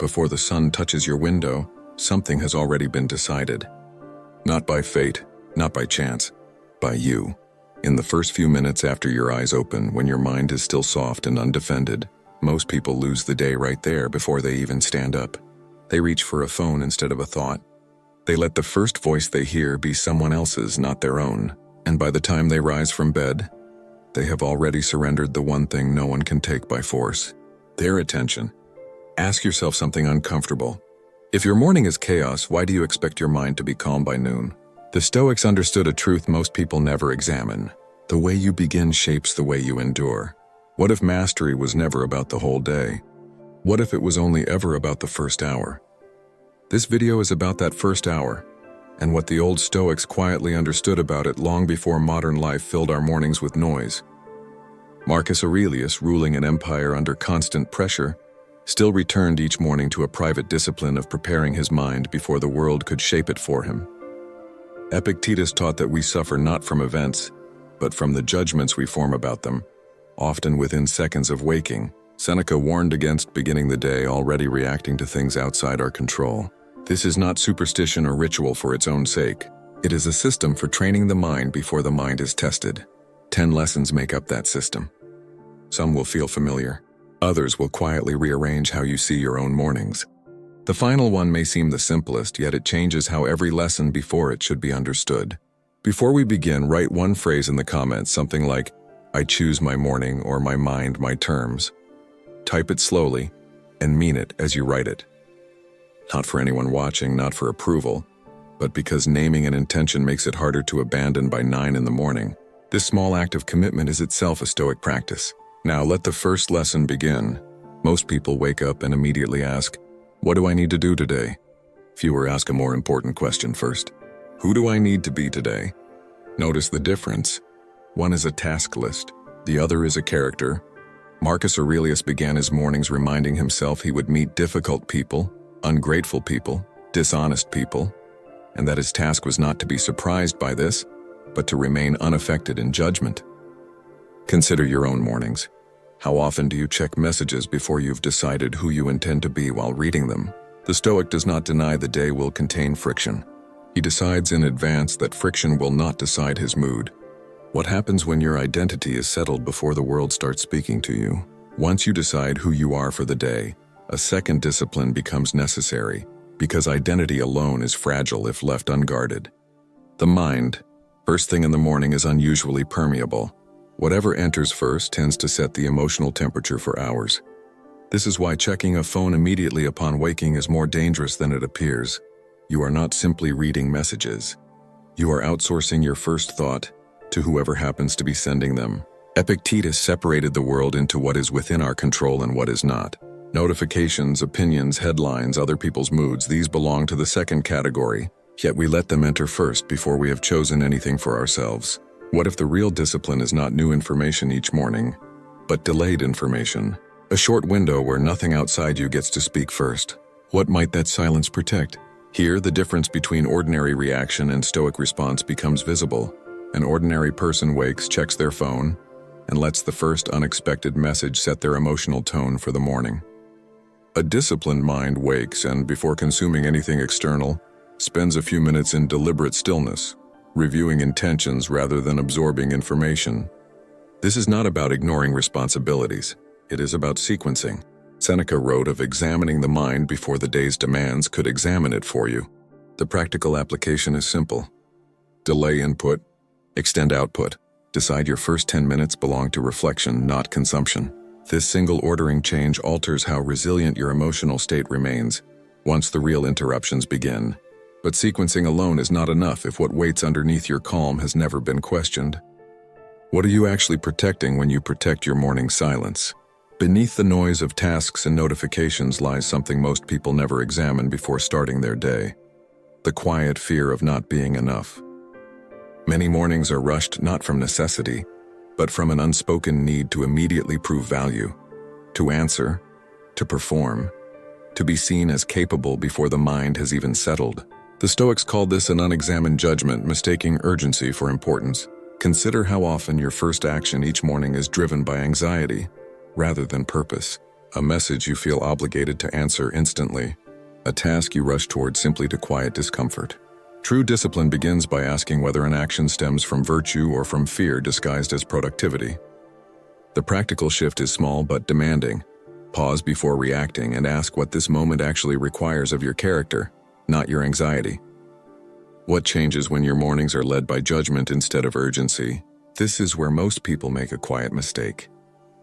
before the sun touches your window, something has already been decided. Not by fate, not by chance, by you. In the first few minutes after your eyes open, when your mind is still soft and undefended, most people lose the day right there before they even stand up. They reach for a phone instead of a thought. They let the first voice they hear be someone else's, not their own. And by the time they rise from bed, they have already surrendered the one thing no one can take by force: their attention. Ask yourself something uncomfortable. If your morning is chaos, why do you expect your mind to be calm by noon? The Stoics understood a truth most people never examine. The way you begin shapes the way you endure. What if mastery was never about the whole day? What if it was only ever about the first hour? This video is about that first hour, and what the old Stoics quietly understood about it long before modern life filled our mornings with noise. Marcus Aurelius, ruling an empire under constant pressure, still returned each morning to a private discipline of preparing his mind before the world could shape it for him. Epictetus taught that we suffer not from events, but from the judgments we form about them, often within seconds of waking. Seneca warned against beginning the day already reacting to things outside our control. This is not superstition or ritual for its own sake. It is a system for training the mind before the mind is tested. 10 lessons make up that system. Some will feel familiar. Others will quietly rearrange how you see your own mornings. The final one may seem the simplest, yet it changes how every lesson before it should be understood. Before we begin, write one phrase in the comments, something like, "I choose my morning," or "my mind, my terms." Type it slowly, and mean it as you write it. Not for anyone watching, not for approval, but because naming an intention makes it harder to abandon by 9 in the morning. This small act of commitment is itself a Stoic practice. Now let the first lesson begin. Most people wake up and immediately ask, "What do I need to do today?" Fewer ask a more important question first. Who do I need to be today? Notice the difference. One is a task list, the other is a character. Marcus Aurelius began his mornings reminding himself he would meet difficult people, ungrateful people, dishonest people, and that his task was not to be surprised by this, but to remain unaffected in judgment. Consider your own mornings. How often do you check messages before you've decided who you intend to be while reading them? The Stoic does not deny the day will contain friction. He decides in advance that friction will not decide his mood. What happens when your identity is settled before the world starts speaking to you? Once you decide who you are for the day, a second discipline becomes necessary, because identity alone is fragile if left unguarded. The mind, first thing in the morning, is unusually permeable. Whatever enters first tends to set the emotional temperature for hours. This is why checking a phone immediately upon waking is more dangerous than it appears. You are not simply reading messages. You are outsourcing your first thought to whoever happens to be sending them. Epictetus separated the world into what is within our control and what is not. Notifications, opinions, headlines, other people's moods, these belong to the second category, yet we let them enter first before we have chosen anything for ourselves. What if the real discipline is not new information each morning, but delayed information? A short window where nothing outside you gets to speak first. What might that silence protect? Here, the difference between ordinary reaction and Stoic response becomes visible. An ordinary person wakes, checks their phone, and lets the first unexpected message set their emotional tone for the morning. A disciplined mind wakes and, before consuming anything external, spends a few minutes in deliberate stillness, reviewing intentions rather than absorbing information. This is not about ignoring responsibilities. It is about sequencing. Seneca wrote of examining the mind before the day's demands could examine it for you. The practical application is simple. Delay input, extend output. Decide your first 10 minutes belong to reflection, not consumption. This single ordering change alters how resilient your emotional state remains once the real interruptions begin. But sequencing alone is not enough if what waits underneath your calm has never been questioned. What are you actually protecting when you protect your morning silence? Beneath the noise of tasks and notifications lies something most people never examine before starting their day: the quiet fear of not being enough. Many mornings are rushed not from necessity, but from an unspoken need to immediately prove value, to answer, to perform, to be seen as capable before the mind has even settled. The Stoics called this an unexamined judgment, mistaking urgency for importance. Consider how often your first action each morning is driven by anxiety rather than purpose. a message you feel obligated to answer instantly, a task you rush toward simply to quiet discomfort. True discipline begins by asking whether an action stems from virtue or from fear disguised as productivity. The practical shift is small but demanding. Pause before reacting and ask what this moment actually requires of your character, not your anxiety. What changes when your mornings are led by judgment instead of urgency? This is where most people make a quiet mistake.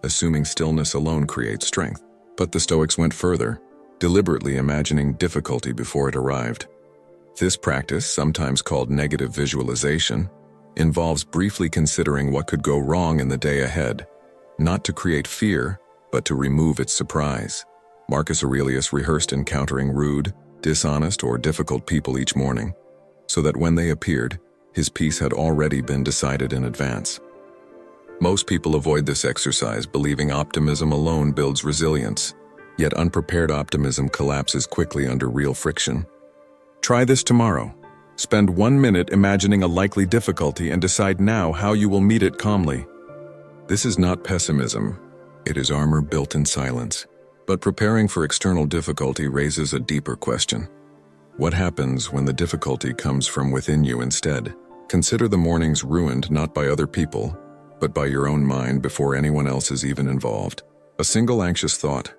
Assuming stillness alone creates strength. But the Stoics went further, deliberately imagining difficulty before it arrived. This practice, sometimes called negative visualization, involves briefly considering what could go wrong in the day ahead, not to create fear, but to remove its surprise. Marcus Aurelius rehearsed encountering rude, dishonest, or difficult people each morning, so that when they appeared, his peace had already been decided in advance. Most people avoid this exercise, believing optimism alone builds resilience, yet unprepared optimism collapses quickly under real friction. Try this tomorrow. Spend 1 minute imagining a likely difficulty and decide now how you will meet it calmly. This is not pessimism. It is armor built in silence. But preparing for external difficulty raises a deeper question. What happens when the difficulty comes from within you instead? Consider the mornings ruined not by other people, but by your own mind before anyone else is even involved. A single anxious thought,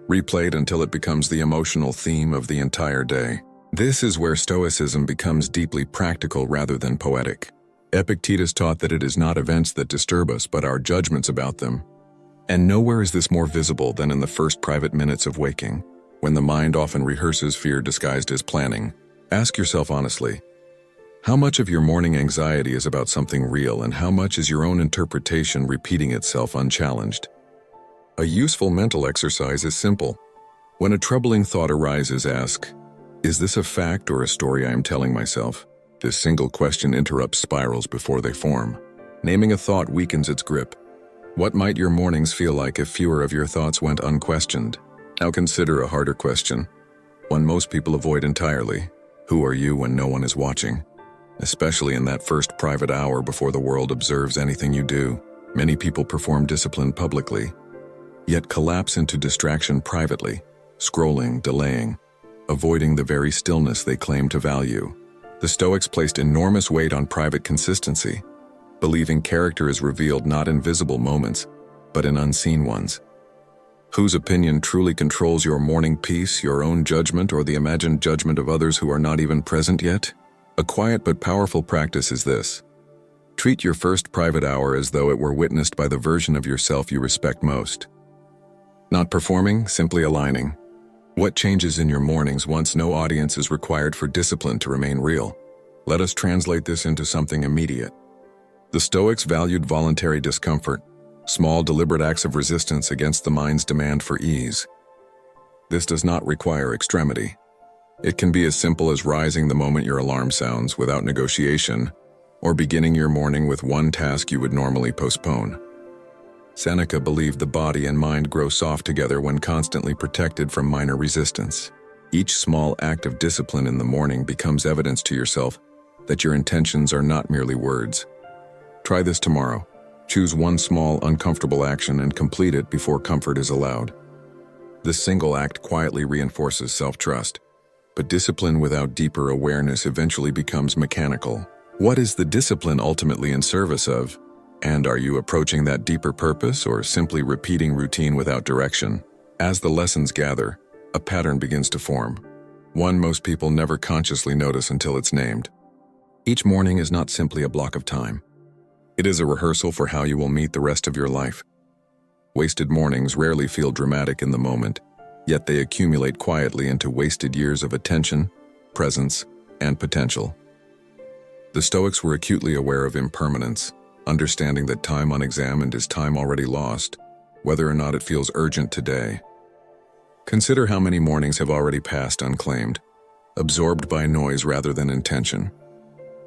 replayed until it becomes the emotional theme of the entire day. This is where Stoicism becomes deeply practical rather than poetic. Epictetus taught that it is not events that disturb us, but our judgments about them. And nowhere is this more visible than in the first private minutes of waking, when the mind often rehearses fear disguised as planning. Ask yourself honestly, how much of your morning anxiety is about something real, and how much is your own interpretation repeating itself unchallenged? A useful mental exercise is simple. When a troubling thought arises, ask, is this a fact or a story I am telling myself? This single question interrupts spirals before they form. Naming a thought weakens its grip. What might your mornings feel like if fewer of your thoughts went unquestioned? Now consider a harder question, one most people avoid entirely. Who are you when no one is watching? Especially in that first private hour before the world observes anything you do. Many people perform discipline publicly, yet collapse into distraction privately, scrolling, delaying, avoiding the very stillness they claim to value. The Stoics placed enormous weight on private consistency, believing character is revealed not in visible moments, but in unseen ones. Whose opinion truly controls your morning peace, your own judgment, or the imagined judgment of others who are not even present yet? A quiet but powerful practice is this. Treat your first private hour as though it were witnessed by the version of yourself you respect most. Not performing, simply aligning. What changes in your mornings once no audience is required for discipline to remain real? Let us translate this into something immediate. The Stoics valued voluntary discomfort, small deliberate acts of resistance against the mind's demand for ease. This does not require extremity. It can be as simple as rising the moment your alarm sounds without negotiation, or beginning your morning with one task you would normally postpone. Seneca believed the body and mind grow soft together when constantly protected from minor resistance. Each small act of discipline in the morning becomes evidence to yourself that your intentions are not merely words. Try this tomorrow. Choose one small, uncomfortable action and complete it before comfort is allowed. This single act quietly reinforces self-trust, but discipline without deeper awareness eventually becomes mechanical. What is the discipline ultimately in service of? And are you approaching that deeper purpose or simply repeating routine without direction? As the lessons gather, a pattern begins to form. One most people never consciously notice until it's named. Each morning is not simply a block of time. It is a rehearsal for how you will meet the rest of your life. Wasted mornings rarely feel dramatic in the moment, yet they accumulate quietly into wasted years of attention, presence, and potential. The Stoics were acutely aware of impermanence, understanding that time unexamined is time already lost, whether or not it feels urgent today. Consider how many mornings have already passed unclaimed, absorbed by noise rather than intention.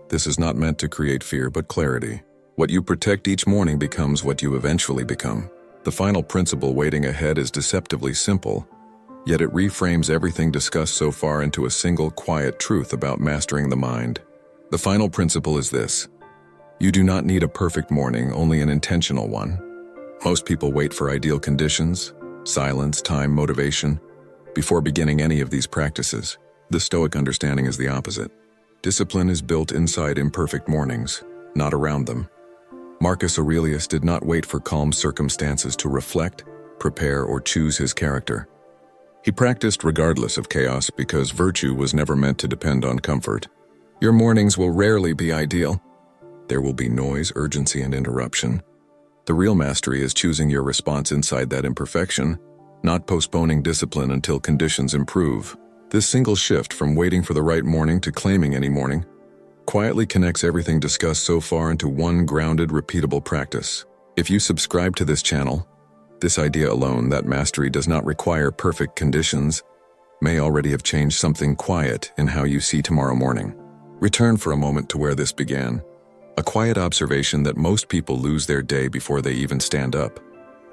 This is not meant to create fear but clarity. What you protect each morning becomes what you eventually become. The final principle waiting ahead is deceptively simple, yet it reframes everything discussed so far into a single quiet truth about mastering the mind. The final principle is this. You do not need a perfect morning, only an intentional one. Most people wait for ideal conditions, silence, time, motivation. Before beginning any of these practices, the Stoic understanding is the opposite. Discipline is built inside imperfect mornings, not around them. Marcus Aurelius did not wait for calm circumstances to reflect, prepare, or choose his character. He practiced regardless of chaos because virtue was never meant to depend on comfort. Your mornings will rarely be ideal. There will be noise, urgency, and interruption. The real mastery is choosing your response inside that imperfection, not postponing discipline until conditions improve. This single shift from waiting for the right morning to claiming any morning quietly connects everything discussed so far into one grounded, repeatable practice. If you subscribe to this channel, this idea alone, that mastery does not require perfect conditions, may already have changed something quiet in how you see tomorrow morning. Return for a moment to where this began. A quiet observation that most people lose their day before they even stand up,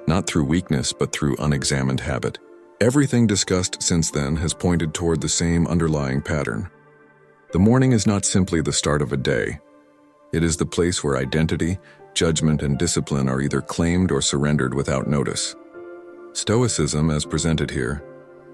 not through weakness but through unexamined habit. Everything discussed since then has pointed toward the same underlying pattern. The morning is not simply the start of a day. It is the place where identity, judgment, and discipline are either claimed or surrendered without notice. Stoicism, as presented here,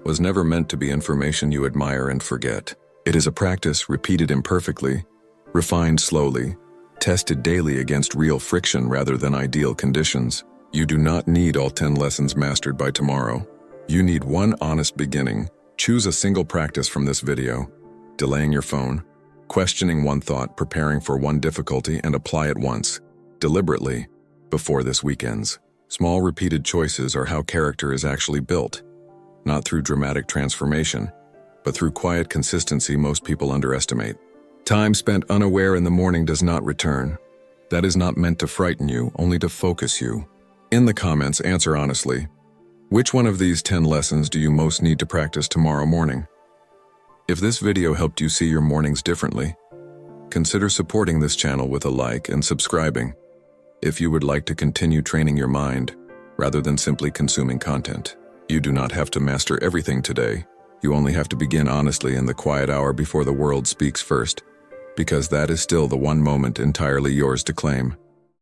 was never meant to be information you admire and forget. It is a practice repeated imperfectly, refined slowly, tested daily against real friction rather than ideal conditions. You do not need all 10 lessons mastered by tomorrow. You need one honest beginning. Choose a single practice from this video, delaying your phone, questioning one thought, preparing for one difficulty, and apply it once, deliberately, before this weekend's. Small repeated choices are how character is actually built, not through dramatic transformation, but through quiet consistency most people underestimate. Time spent unaware in the morning does not return. That is not meant to frighten you, only to focus you. In the comments, answer honestly. Which one of these 10 lessons do you most need to practice tomorrow morning? If this video helped you see your mornings differently, consider supporting this channel with a like and subscribing. If you would like to continue training your mind, rather than simply consuming content, you do not have to master everything today. You only have to begin honestly in the quiet hour before the world speaks first, because that is still the one moment entirely yours to claim.